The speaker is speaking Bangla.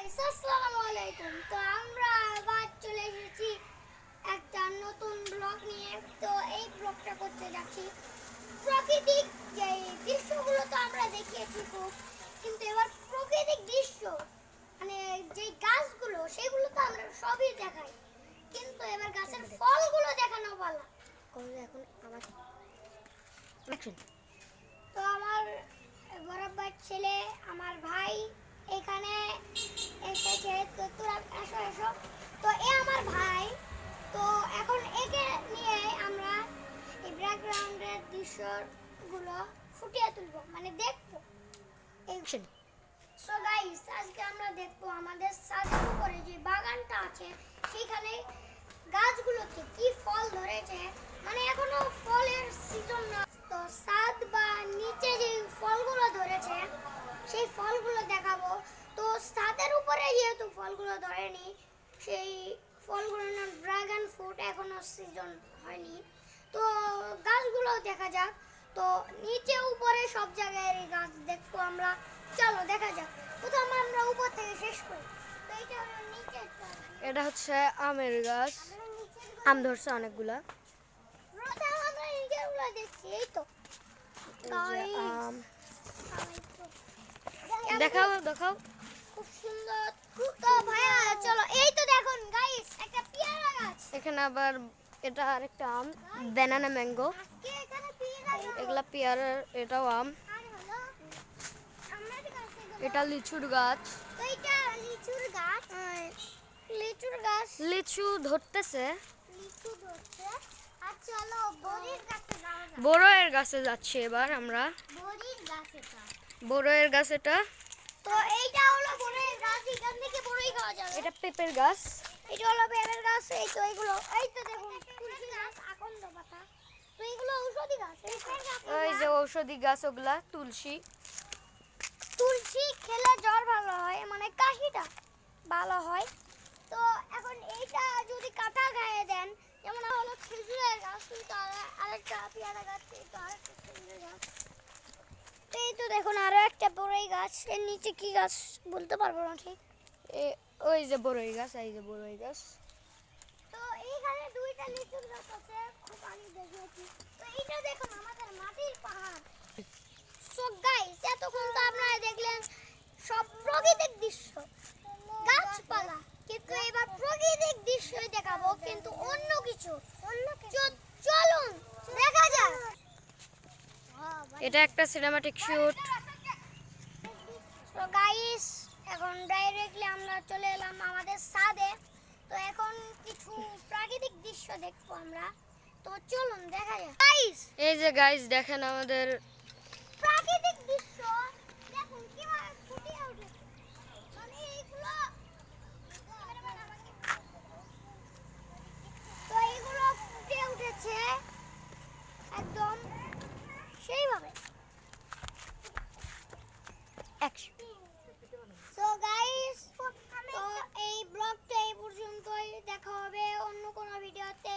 আসসালামু আলাইকুম। তো আমরা আবার চলে এসেছি একটা নতুন ব্লগ নিয়ে। তো এই ব্লগটা করতে যাচ্ছি প্রাকৃতিক যে দৃশ্যগুলো তো আমরা দেখিয়েছি খুব, কিন্তু এবার প্রাকৃতিক দৃশ্য মানে যে গাছগুলো সেগুলো তো আমরা সবই দেখাই, কিন্তু এবার গাছের ফলগুলো দেখানো বলা এখন আমার তো আমার বড় ছেলে আমার ভাই এখানে এসেছে। তো তোরা এসো এসো। তো এ আমার ভাই। তো এখন একে নিয়ে আমরা এই ব্যাকগ্রাউন্ডের দৃশ্যগুলো ফুটিয়ে তুলবো, মানে দেখবো। সো গাইস, আজকে আমরা দেখবো আমাদের ছাদের উপরে যে বাগানটা আছে সেখানে গাছগুলোতে কি ফল ধরেছে, মানে এখনো ফলের সিজন না। তো ছাদ বা নিচে যে ফলগুলো ধরেছে সেই ফলগুলো দেখাবো। তো ছাদের উপরে যেহেতু ফলগুলো ধরেনি, সেই ফলগুলোর নাম ড্রাগন ফ্রুট, এখনো সিজন হয়নি। তো গাছগুলো দেখা যাক। তো নিচে উপরে সব জায়গায় এই গাছ দেখবো আমরা। চলো দেখা যাক। প্রথমে আমরা উপর থেকে শেষ করি। তো এটা হলো নিচে, এটা হচ্ছে আমের গাছ, আম ধরছে অনেকগুলা। প্রথমে আমরা নিচেগুলো দেখছি। এই তো আম দেখাও দেখাও, খুব সুন্দর। তো ভাইয়া চলো, এই তো দেখুন গাইস একটা পেয়ারা গাছ। এখানে আবার এটা আরেকটা আম, ব্যানানা ম্যাঙ্গো। আজকে এখানে পেয়ারা গাছ এগুলা পেয়ারার, এটাও আম। আর হলো আমের গাছ। এটা লিচুর গাছ, তো এটা লিচুর গাছ। লিচুর গাছ, লিচু ধরতেছে। লিচু ধরছে। আর চলো বড়ির গাছে যাওয়া যাক। বড়য়ের গাছে যাচ্ছি এবার আমরা। বড়ির গাছ এটা। বড়য়ের গাছ এটা। তো এইটা হলো বড়ির গাছ, এখান থেকে বড়ি খাওয়া যাবে। এটা পেঁপের গাছ। এটা হলো পেয়ারার গাছ। এই তো এগুলো, এই তো দেখুন তুলসী গাছ, আকন্দ পাতা। তো এগুলো ঔষধি গাছ। ওই যে ঔষধি গাছ, ওগুলা তুলসী। তুলসী খেলে জ্বর ভালো হয়, মানে কাশিটা ভালো হয়। তো এখন এইটা যদি কাটা গায়ে দেন, যেমন হলো খেজুরের গাছ, তো আরেকটা পেয়ারা গাছ, এই তো আরেকটা খেজুরের গাছ। তো এই তো দেখুন আরো একটা বড়ই গাছ। এর নিচে কি গাছ বলতে পারবো না ঠিক। ওই যে বড়ই গাছ, এই যে বড়ই গাছ। তো এইখানে দুইটা লিচুর গাছ আছে, খুব আগে দেখেছি। তো এইটা দেখুন আমাদের মাটির পাহাড়। সো গাইস, এতক্ষণ তো আপনারা দেখলেন সব প্রাকৃতিক দৃশ্য, গাছপালা, কিন্তু এবার প্রাকৃতিক দৃশ্যই দেখাবো, কিন্তু অন্য কিছু। চলুন দেখা যাক। এটা একটা সিনেমাটিক শুট। তো গাইস, এখন ডাইরেক্টলি আমরা চলে এলাম আমাদের ছাদে। তো এখন কিছু প্রাকৃতিক দৃশ্য দেখবো আমরা। তো চলুন দেখা যাক গাইস। এই যে গাইস দেখেন আমাদের প্রাকৃতিক দৃশ্য দেখুন কিভাবে ফুটিয়ে উঠেছে, মানে এইগুলো। তো এইগুলো ফুটে উঠেছে একদম সেইভাবে। সো গাইস, তো এই ব্লগটা এই পর্যন্তই। দেখা হবে অন্য কোনো ভিডিওতে।